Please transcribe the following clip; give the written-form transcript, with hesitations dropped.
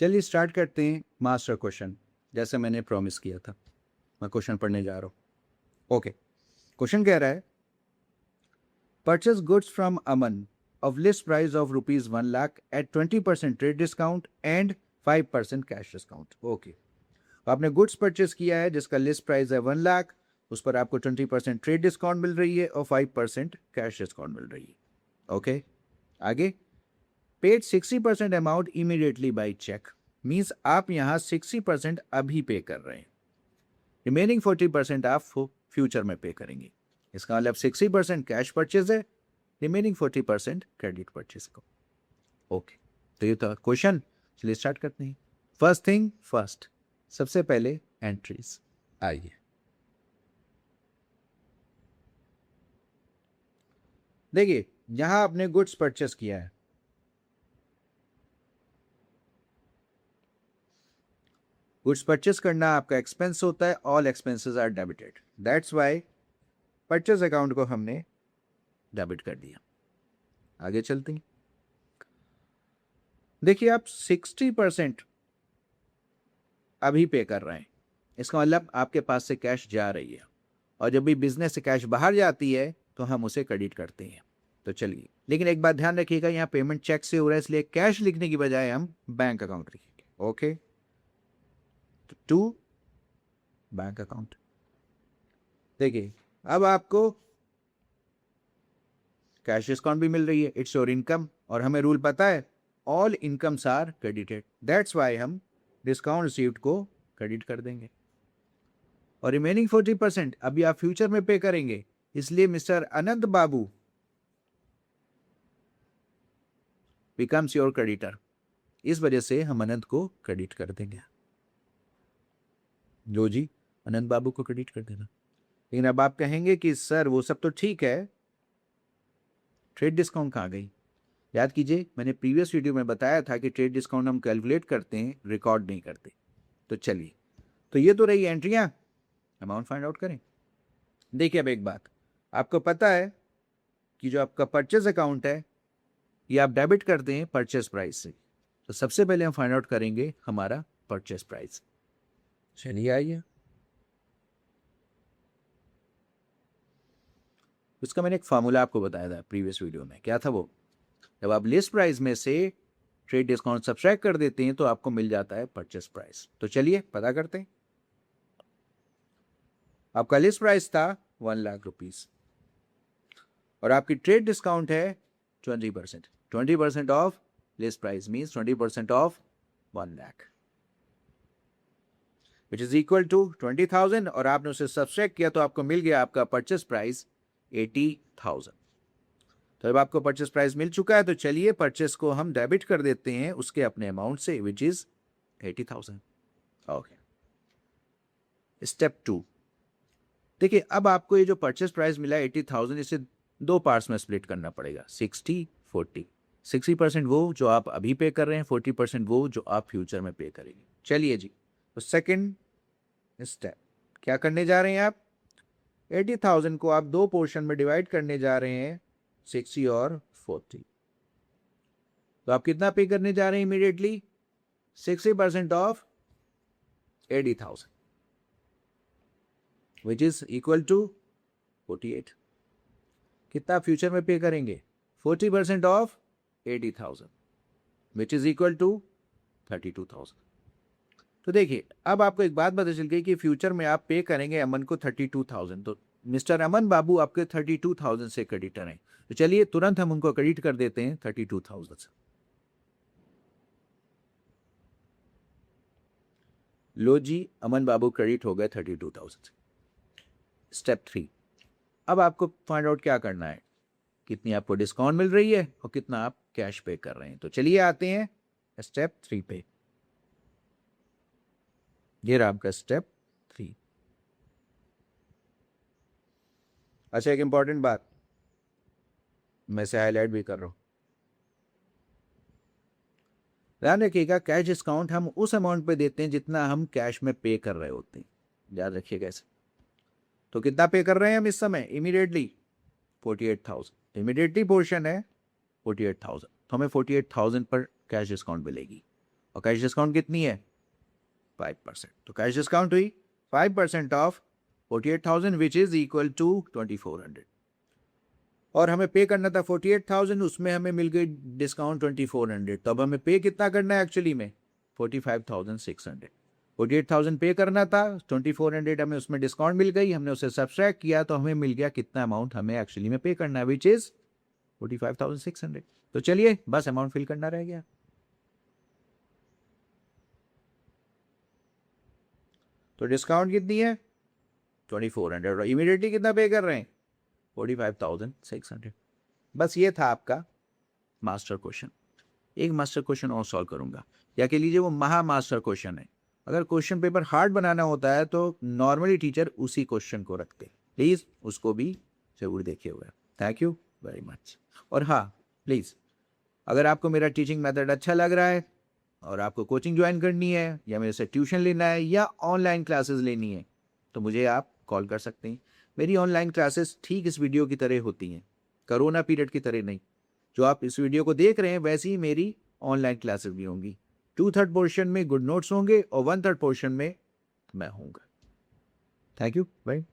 चलिए स्टार्ट करते हैं मास्टर क्वेश्चन। जैसे मैंने प्रॉमिस किया था, मैं क्वेश्चन पढ़ने जा रहा हूँ। ओके, क्वेश्चन कह रहा है purchase goods from Aman of list price of rupees 1 lakh at 20% trade discount and 5% cash discount. Okay, आपने गुड्स परचेस किया है जिसका लिस्ट प्राइस है 1 लाख, उस पर आपको 20% ट्रेड डिस्काउंट मिल रही है और 5% कैश डिस्काउंट मिल रही है। ओके, आगे paid 60% amount immediately by cheque, means आप यहाँ 60% अभी पे कर रहे हैं, रिमेनिंग 40% आप फ्यूचर में पे करेंगे। इसका मतलब 60% कैश परचेज है, रिमेनिंग 40% क्रेडिट परचेज को। ओके, तो ये था क्वेश्चन। चलिए स्टार्ट करते हैं। फर्स्ट थिंग फर्स्ट, सबसे पहले एंट्रीज आइए। देखिए यहां आपने गुड्स परचेस किया है, गुड्स परचेस करना आपका एक्सपेंस होता है, all expenses are debited, that's why purchase account को हमने डेबिट कर दिया। आगे चलते हैं। देखिए आप 60% अभी पे कर रहे हैं, इसका मतलब आपके पास से कैश जा रही है, और जब भी बिजनेस से कैश बाहर जाती है तो हम उसे क्रेडिट करते हैं। तो चलिए, लेकिन एक बात ध्यान रखिएगा, यहाँ पेमेंट चेक से हो रहा है, इसलिए कैश लिखने की बजाय हम बैंक अकाउंट लिखेंगे। Okay, to bank account. देखिए अब आपको कैश डिस्काउंट भी मिल रही है, इट्स योर इनकम, और हमें रूल पता है all incomes are credited, that's why हम डिस्काउंट रिसीव्ड को क्रेडिट कर देंगे। और रिमेनिंग 40% अभी आप फ्यूचर में पे करेंगे, इसलिए mister Anant Babu becomes your creditor, इस वजह से हम अनंत को क्रेडिट कर देंगे। लो जी, अनंत बाबू को क्रेडिट कर देना। लेकिन अब आप कहेंगे कि सर वो सब तो ठीक है, ट्रेड डिस्काउंट कहाँ गई? याद कीजिए, मैंने प्रीवियस वीडियो में बताया था कि ट्रेड डिस्काउंट हम कैलकुलेट करते हैं, रिकॉर्ड नहीं करते। तो चलिए, तो ये तो रही एंट्रियां, अमाउंट फाइंड आउट करें। देखिए अब एक बात, आपको पता है कि जो आपका परचेज अकाउंट है ये आप डेबिट करते हैं परचेज प्राइस से, तो सबसे पहले हम फाइंड आउट करेंगे हमारा परचेज प्राइस। चलिए आइए, उसका मैंने एक फार्मूला आपको बताया था प्रीवियस वीडियो में। क्या था वो? जब आप लिस्ट प्राइस में से ट्रेड डिस्काउंट सब्सट्रैक्ट कर देते हैं तो आपको मिल जाता है परचेस प्राइस। तो चलिए पता करते हैं। आपका लिस्ट प्राइस था 1 लाख रुपीस और आपकी ट्रेड डिस्काउंट है 20%। 20% off list price means 20% off 1 lakh, which is equal to 20,000, और आपने उसे सब्सट्रैक्ट किया तो आपको मिल गया आपका परचेस प्राइस 80,000। तो जब आपको परचेस प्राइस मिल चुका है तो चलिए परचेस को हम डेबिट कर देते हैं उसके अपने अमाउंट से, विच इज 80,000। Okay, step 2। देखिए अब आपको ये जो परचेस प्राइस मिला है 80,000, इसे दो पार्ट्स में स्प्लिट करना पड़ेगा, 60-40। 60% वो जो आप अभी पे कर रहे हैं, 40% वो जो आप फ्यूचर में पे करेंगे। चलिए जी, तो सेकेंड स्टेप क्या करने जा रहे हैं आप? 80,000 को आप दो पोर्शन में डिवाइड करने जा रहे हैं, 60 और 40। तो आप कितना पे करने जा रहे हैं immediately? 60% off 80,000, which is equal to 48। कितना फ्यूचर में पे करेंगे? 40% off 80,000, which is equal to 32,000। तो देखिए अब आपको एक बात पता चल गई कि फ्यूचर में आप पे करेंगे अमन को 32,000, तो मिस्टर अमन बाबू आपके 32,000 से क्रेडिटर हैं। तो चलिए तुरंत हम उनको क्रेडिट कर देते हैं 32,000 से। लो जी, अमन बाबू क्रेडिट हो गए 32,000 से। स्टेप 3, अब आपको फाइंड आउट क्या करना है, कितनी आपको डिस्काउंट मिल रही है और कितना आप कैश पे कर रहे हैं। तो चलिए आते हैं स्टेप 3 पे। ये रहा आपका स्टेप 3। अच्छा, एक इंपॉर्टेंट बात मैं से हाईलाइट भी कर रहा हूं, ध्यान रखिएगा, कैश डिस्काउंट हम उस अमाउंट पे देते हैं जितना हम कैश में पे कर रहे होते हैं, याद रखिएगा ऐसे। तो कितना पे कर रहे हैं हम इस समय इमीडिएटली? 48,000 इमीडिएटली पोर्शन है 48,000, तो हमें 48,000 पर कैश डिस्काउंट मिलेगी। और कैश डिस्काउंट कितनी है 5%। तो कैश डिस्काउंट हुई 5% off 48,000 which is equal to 2400। और हमें पे करना था 48,000, उसमें हमें मिल गई डिस्काउंट 2400। तो अब हमें पे कितना करना है एक्चुअली में 45,600। 48,000 पे करना था, 2400 हमें उसमें डिस्काउंट मिल गई, हमने उसे सब्सट्रैक्ट किया तो हमें मिल गया कितना अमाउंट हमें एक्चुअली में पे करना है विच इज 45,600। तो चलिए बस अमाउंट फिल करना रह गया। तो डिस्काउंट कितनी है 2400 और इमीडिएटली कितना पे कर रहे हैं 45,600। बस ये था आपका मास्टर क्वेश्चन। एक मास्टर क्वेश्चन और सॉल्व करूंगा, या कह लीजिए वो महा मास्टर क्वेश्चन है। अगर क्वेश्चन पेपर हार्ड बनाना होता है तो नॉर्मली टीचर उसी क्वेश्चन को रखते, प्लीज़ उसको भी जरूर देखे हुए। Thank you very much. और हाँ प्लीज़, अगर आपको मेरा टीचिंग मेथड अच्छा लग रहा है और आपको कोचिंग ज्वाइन करनी है या मेरे से ट्यूशन लेना है या ऑनलाइन क्लासेस लेनी है तो मुझे आप कॉल कर सकते हैं। मेरी ऑनलाइन क्लासेस ठीक इस वीडियो की तरह होती हैं, कोरोना पीरियड की तरह नहीं। जो आप इस वीडियो को देख रहे हैं वैसी ही मेरी ऑनलाइन क्लासेस भी होंगी। 2/3 पोर्शन में गुड नोट्स होंगे और 1/3 पोर्शन में मैं होऊंगा। Thank you bye.